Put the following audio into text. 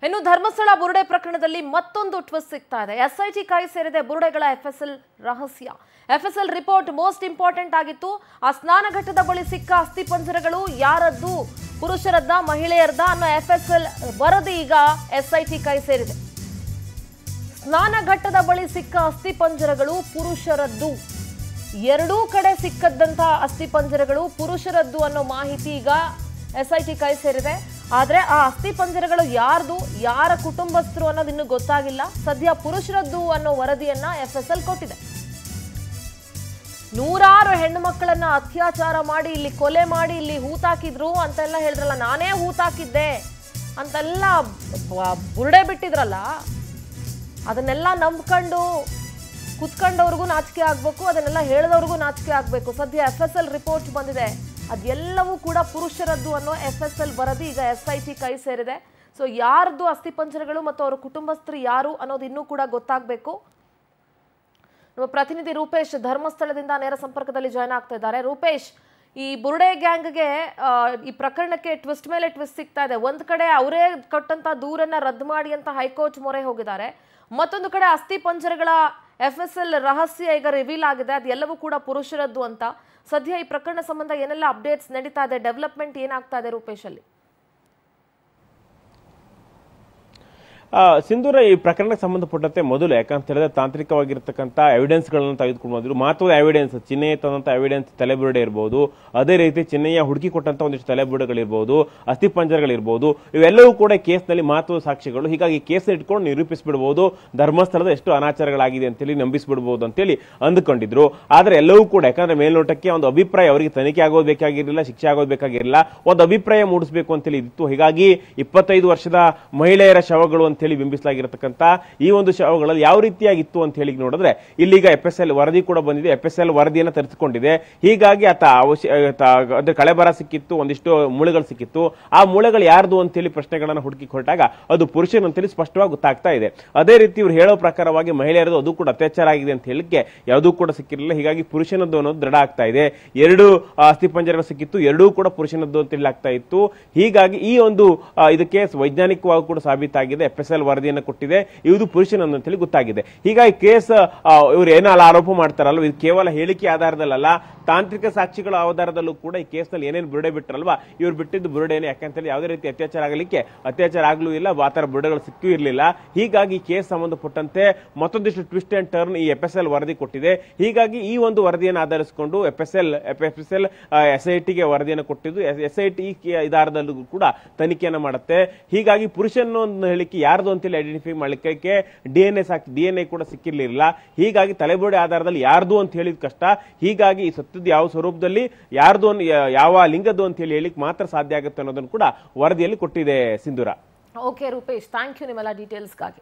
ಇನ್ನು ಧರ್ಮಸ್ಥಳ ಬುರುಡೆ ಪ್ರಕರಣದಲ್ಲಿ ಮತ್ತೊಂದು ಟ್ವಿಸ್ಟ್ ಸಿಗ್ತಾ ಇದೆ. ಎಸ್ಐಟಿ ಕೈ ಸೇರಿದೆ ಬುರುಡೆಗಳ ಎಫ್ಎಸ್ಎಲ್ ರಹಸ್ಯ. ಎಫ್ಎಸ್ಎಲ್ ರಿಪೋರ್ಟ್ ಮೋಸ್ಟ್ ಇಂಪಾರ್ಟೆಂಟ್ ಆಗಿತ್ತು. ಆ ಸ್ನಾನಘಟ್ಟದ ಬಳಿ ಸಿಕ್ಕ ಅಸ್ಥಿಪಂಜರಗಳು ಯಾರದ್ದು, ಪುರುಷರದ್ದ ಮಹಿಳೆಯರ್ದ ಅನ್ನೋ ಎಫ್ಎಸ್ಎಲ್ ವರದಿ ಈಗ ಎಸ್ಐಟಿ ಕೈ ಸೇರಿದೆ. ಸ್ನಾನಘಟ್ಟದ ಬಳಿ ಸಿಕ್ಕ ಅಸ್ಥಿಪಂಜರಗಳು ಪುರುಷರದ್ದು, ಎರಡೂ ಕಡೆ ಸಿಕ್ಕದ್ದಂತ ಅಸ್ಥಿಪಂಜರಗಳು ಪುರುಷರದ್ದು ಅನ್ನೋ ಮಾಹಿತಿ ಈಗ ಎಸ್ಐಟಿ ಕೈ ಸೇರಿದೆ. ಆದ್ರೆ ಆ ಅಸ್ಥಿಪಂಜರಗಳು ಯಾರ್ದು, ಯಾರ ಕುಟುಂಬಸ್ಥರು ಅನ್ನೋದು ಇನ್ನೂ ಗೊತ್ತಾಗಿಲ್ಲ. ಸದ್ಯ ಪುರುಷರದ್ದು ಅನ್ನೋ ವರದಿಯನ್ನ ಎಫ್ಎಸ್ಎಲ್ ಕೊಟ್ಟಿದೆ. ನೂರಾರು ಹೆಣ್ಣು ಮಕ್ಕಳನ್ನ ಅತ್ಯಾಚಾರ ಮಾಡಿ ಇಲ್ಲಿ ಕೊಲೆ ಮಾಡಿ ಇಲ್ಲಿ ಹೂತಾಕಿದ್ರು ಅಂತೆಲ್ಲ ಹೇಳಿದ್ರಲ್ಲ, ನಾನೇ ಹೂತಾಕಿದ್ದೆ ಅಂತೆಲ್ಲ ಬುರುಡೆ ಬಿಟ್ಟಿದ್ರಲ್ಲ, ಅದನ್ನೆಲ್ಲ ನಂಬ್ಕೊಂಡು ಕುತ್ಕೊಂಡವ್ರಿಗೂ ನಾಚಿಕೆ ಆಗ್ಬೇಕು, ಅದನ್ನೆಲ್ಲ ಹೇಳಿದವ್ರಿಗೂ ನಾಚಿಕೆ ಆಗ್ಬೇಕು. ಸದ್ಯ ಎಫ್ಎಸ್ಎಲ್ ರಿಪೋರ್ಟ್ ಬಂದಿದೆ, ಅದೆಲ್ಲವೂ ಕೂಡ ಪುರುಷರದ್ದು ಅನ್ನೋ ಎಫ್ಎಸ್ಎಲ್ ವರದಿ ಈಗ ಎಸ್ಐಟಿ ಕೈ ಸೇರಿದೆ. ಸೊ ಯಾರ್ದು ಅಸ್ಥಿಪಂಜರಗಳು ಮತ್ತು ಅವರ ಕುಟುಂಬಸ್ಥರು ಯಾರು ಅನ್ನೋದು ಇನ್ನೂ ಕೂಡ ಗೊತ್ತಾಗಬೇಕು. ನಮ್ಮ ಪ್ರತಿನಿಧಿ ರೂಪೇಶ್ ಧರ್ಮಸ್ಥಳದಿಂದ ನೇರ ಸಂಪರ್ಕದಲ್ಲಿ ಜಾಯ್ನ್ ಆಗ್ತಾ ಇದ್ದಾರೆ. ರೂಪೇಶ್, ಈ ಬುರುಡೆ ಗ್ಯಾಂಗ್ಗೆ ಈ ಪ್ರಕರಣಕ್ಕೆ ಟ್ವಿಸ್ಟ್ ಮೇಲೆ ಟ್ವಿಸ್ಟ್ ಸಿಗ್ತಾ ಇದೆ. ಒಂದ್ ಕಡೆ ಅವರೇ ಕೊಟ್ಟಂತ ದೂರನ್ನ ರದ್ದು ಮಾಡಿ ಅಂತ ಹೈಕೋರ್ಟ್ ಮೊರೆ ಹೋಗಿದ್ದಾರೆ. ಮತ್ತೊಂದು ಕಡೆ ಅಸ್ಥಿಪಂಜರಗಳ ಎಫ್ಎಸ್ಎಲ್ ರಹಸ್ಯ ಈಗ ರಿವೀಲ್ ಆಗಿದೆ, ಅದೆಲ್ಲವೂ ಕೂಡ ಪುರುಷರದ್ದು ಅಂತ. ಸದ್ಯ ಈ ಪ್ರಕರಣ ಸಂಬಂಧ ಏನೆಲ್ಲ ಅಪ್ಡೇಟ್ಸ್ ನಡೀತಾ ಇದೆ, ಡೆವಲಪ್ಮೆಂಟ್ ಏನಾಗ್ತಾ ಇದೆ ರೂಪೇಶ್ ಅಲ್ಲಿ? ಸಿಂಧೂರ, ಈ ಪ್ರಕರಣಕ್ಕೆ ಸಂಬಂಧಪಟ್ಟಂತೆ ಮೊದಲು ಯಾಕಂತ ಹೇಳಿದ್ರೆ ತಾಂತ್ರಿಕವಾಗಿರ್ತಕ್ಕಂಥ ಎವಿಡೆನ್ಸ್ ಗಳನ್ನ ತೆಗೆದುಕೊಂಡು ಬಂದ್ರು. ಮಹತ್ವದ ಎವಿಡೆನ್ಸ್, ಚಿಹ್ನೆಯ ತಂದಂತ ಎವಿಡೆನ್ಸ್, ತಲೆಬುರುಡೆ ಇರಬಹುದು, ಅದೇ ರೀತಿ ಚಿಹ್ನೆಯ ಹುಡುಕಿ ಕೊಟ್ಟಂತ ಒಂದಿಷ್ಟು ತಲೆಬುರುಡೆಗಳಿರ್ಬಹುದು, ಅಸ್ಥಿಪಂಜರಗಳಿರ್ಬಹುದು, ಇವೆಲ್ಲವೂ ಕೂಡ ಕೇಸ್ನಲ್ಲಿ ಮಹತ್ವದ ಸಾಕ್ಷಿಗಳು. ಹೀಗಾಗಿ ಕೇಸ್ ಇಟ್ಕೊಂಡು ನಿರೂಪಿಸ್ಬಿಡ್ಬಹುದು, ಧರ್ಮಸ್ಥಳದ ಎಷ್ಟು ಅನಾಚಾರಗಳಾಗಿದೆ ಅಂತೇಳಿ ನಂಬಿಸ್ಬಿಡ್ಬಹುದು ಅಂತೇಳಿ ಅಂದುಕೊಂಡಿದ್ರು. ಆದ್ರೆ ಎಲ್ಲವೂ ಕೂಡ ಯಾಕಂದ್ರೆ ಮೇಲ್ನೋಟಕ್ಕೆ ಒಂದು ಅಭಿಪ್ರಾಯ, ಅವರಿಗೆ ತನಿಖೆ ಆಗೋದು ಬೇಕಾಗಿರಲಿಲ್ಲ, ಶಿಕ್ಷೆ ಆಗೋದು ಬೇಕಾಗಿರಲಿಲ್ಲ, ಒಂದು ಅಭಿಪ್ರಾಯ ಮೂಡಿಸಬೇಕು ಅಂತೇಳಿ ಇತ್ತು. ಹೀಗಾಗಿ 25 ವರ್ಷದ ಮಹಿಳೆಯರ ಶವಗಳು ಅಂತ ಹೇಳಿ ಬಿಂಬಿಸಲಾಗಿರತಕ್ಕಂತ ಈ ಒಂದು ಶವಗಳಲ್ಲಿ ಯಾವ ರೀತಿಯಾಗಿತ್ತು ಅಂತ ಹೇಳಿ ನೋಡಿದ್ರೆ ಇಲ್ಲಿಗ ಎಫ್ಎಸ್ಎಲ್ ವರದಿ ಕೂಡ ಬಂದಿದೆ. ಎಫ್ಎಸ್ಎಲ್ ವರದಿಯನ್ನು ತರಿಸಿಕೊಂಡಿದೆ. ಹೀಗಾಗಿ ಅಂದ್ರೆ ಕಳೆಬರ ಸಿಕ್ಕಿತ್ತು, ಒಂದಿಷ್ಟು ಮೂಳೆಗಳು ಸಿಕ್ಕಿತ್ತು. ಆ ಮೂಳೆಗಳು ಯಾರ್ದು ಅಂತೇಳಿ ಪ್ರಶ್ನೆಗಳನ್ನ ಹುಡುಕಿ ಹೊರಟಾಗ ಅದು ಪುರುಷನ ಅಂತೇಳಿ ಸ್ಪಷ್ಟವಾಗಿ ಗೊತ್ತಾಗ್ತಾ ಇದೆ. ಅದೇ ರೀತಿ ಇವ್ರು ಹೇಳೋ ಪ್ರಕಾರವಾಗಿ ಮಹಿಳೆಯರದು ಅದು ಕೂಡ ಅತ್ಯಾಚಾರ ಆಗಿದೆ ಅಂತ ಹೇಳಿಕ್ಕೆ ಯಾವುದೂ ಕೂಡ ಸಿಕ್ಕಿರಲಿಲ್ಲ. ಹೀಗಾಗಿ ಪುರುಷನದ್ದು ಅನ್ನೋದು ದೃಢ ಆಗ್ತಾ ಇದೆ. 2 ಅಸ್ಥಿಪಂಜರಗಳು ಸಿಕ್ಕಿತ್ತು, ಎರಡೂ ಕೂಡ ಪುರುಷನದ್ದು ಅಂತ ಹೇಳಿ ಆಗ್ತಾ ಇತ್ತು. ಹೀಗಾಗಿ ಈ ಒಂದು ಇದಕ್ಕೆ ವೈಜ್ಞಾನಿಕವಾಗಿ ಕೂಡ ಸಾಬೀತಾಗಿದೆ. ಎಫ್ಎಸ್ಎಲ್ ವರದಿಯನ್ನು ಕೊಟ್ಟಿದೆ, ಇದು ಪುರುಷನನ್ನು ಅಂತ ಹೇಳಿ ಗೊತ್ತಾಗಿದೆ. ಹೀಗಾಗಿ ಕೇಸ್ ಇವ್ರು ಏನಲ್ಲ ಆರೋಪ ಮಾಡ್ತಾರಲ್ವ, ಇದು ಕೇವಲ ಹೇಳಿಕೆ ಆಧಾರದಲ್ಲ, ತಾಂತ್ರಿಕ ಸಾಕ್ಷಿಗಳ ಆಧಾರದಲ್ಲೂ ಕೂಡ ಈ ಕೇಸ್ನಲ್ಲಿ ಏನೇನು ಬುರುಡೆ ಬಿಟ್ಟರಲ್ವಾ, ಇವ್ರು ಬಿಟ್ಟಿದ್ದು ಬುರುಡೆನೇ. ಯಾಕಂತೇಳಿ ಯಾವುದೇ ರೀತಿ ಅತ್ಯಾಚಾರ ಆಗ್ಲೂ ಇಲ್ಲ, ಆ ತರ ಬುರುಡೆಗಳು ಸಿಕ್ಕೂ ಇರಲಿಲ್ಲ. ಹೀಗಾಗಿ ಕೇಸ್ ಸಂಬಂಧಪಟ್ಟಂತೆ ಮತ್ತೊಂದಿಷ್ಟು ಟ್ವಿಸ್ಟ್ ಅಂಡ್ ಟರ್ನ್ ಈ ಎಫ್ಎಸ್ಎಲ್ ವರದಿ ಕೊಟ್ಟಿದೆ. ಹೀಗಾಗಿ ಈ ಒಂದು ವರದಿಯನ್ನು ಆಧರಿಸಿಕೊಂಡು ಎಫ್ಎಸ್ಎಲ್ ಎಸ್ಐಟಿಗೆ ವರದಿಯನ್ನು ಕೊಟ್ಟಿದ್ದು. ಎಸ್ಐಟಿ ಆಧಾರದಲ್ಲೂ ಕೂಡ ತನಿಖೆಯನ್ನು ಮಾಡುತ್ತೆ. ಹೀಗಾಗಿ ಪುರುಷನ ಹೇಳಿಕೆ ಯಾರ್ದು ಅಂತೇಳಿ ಐಡೆಂಟಿಫೈ ಮಾಡಲಿಕ್ಕೆ ಡಿಎನ್ಎ ಕೂಡ ಸಿಕ್ಕಿರ್ಲಿಲ್ಲ. ಹೀಗಾಗಿ ತಲೆಬುರುಡೆ ಆಧಾರದಲ್ಲಿ ಯಾರ್ದು ಅಂತ ಹೇಳಿದ ಕಷ್ಟ. ಹೀಗಾಗಿ ಈ ಸತ್ಯದ ಯಾವ ಸ್ವರೂಪದಲ್ಲಿ ಯಾರ್ದು, ಯಾವ ಲಿಂಗದ್ದು ಅಂತ ಹೇಳಿ ಹೇಳಿಕ್ ಮಾತ್ರ ಸಾಧ್ಯ ಆಗುತ್ತೆ ಅನ್ನೋದನ್ನು ಕೂಡ ವರದಿಯಲ್ಲಿ ಕೊಟ್ಟಿದೆ ಸಿಂಧೂರ. ಓಕೆ ರೂಪೇಶ್, ಥ್ಯಾಂಕ್ ಯು ನಿಮ್ಮೆಲ್ಲ ಡೀಟೇಲ್ಸ್ಗಾಗಿ.